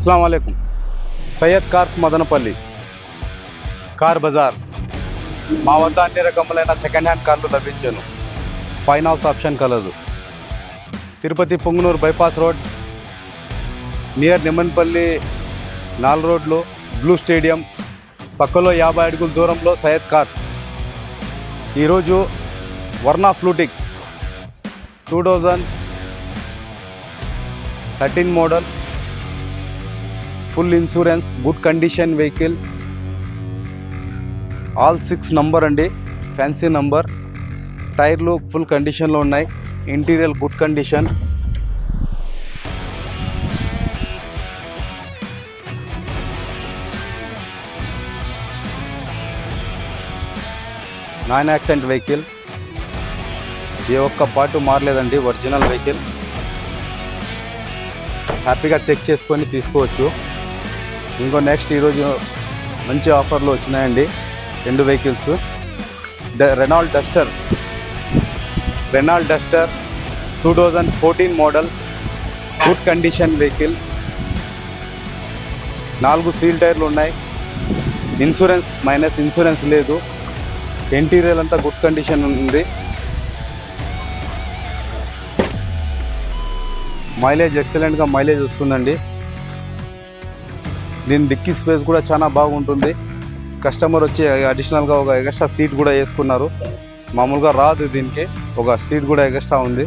अस्सलाम वालेकुम। Syed cars Madanapalle car Bazar మా వద్ద అన్ని రకములైన సెకండ్ హ్యాండ్ కార్లు లభించును. ఫైనాన్స్ ఆప్షన్ కలదు. Tirupati Pongunuru bypass road near Nimmanapalli 4 రోడ్లు బ్లూ స్టేడియం పక్కలో 50 అడుగుల దూరంలో సయ్యద్ కార్స్. ఈరోజు Verna fluidic 2013 model, full insurance, good condition vehicle, all 6 number అండి, ఫ్యాన్సీ నంబర్. టైర్లు ఫుల్ కండిషన్లో ఉన్నాయి. Interior good condition. Non accident vehicle. ఏ ఒక్క పార్టు మారలేదండి. Original vehicle. హ్యాపీగా చెక్ చేసుకొని తీసుకోవచ్చు. ఇంకో నెక్స్ట్ ఈరోజు మంచి ఆఫర్లు వచ్చినాయండి 2 vehicles. Renault Duster 2014 model, good condition vehicle. 4 seal టైర్లు ఉన్నాయి. ఇన్సూరెన్స్ మైనస్ ఇన్సూరెన్స్ లేదు. ఇంటీరియర్ అంతా గుడ్ కండిషన్ ఉంది. మైలేజ్ ఎక్సలెంట్గా మైలేజ్ వస్తుందండి. దీని డిక్కీ స్పేస్ కూడా చాలా బాగుంటుంది. కస్టమర్ వచ్చి అడిషనల్గా ఒక ఎక్స్ట్రా సీట్ కూడా వేసుకున్నారు. మామూలుగా రాదు, దీనికి ఒక సీట్ కూడా ఎక్స్ట్రా ఉంది.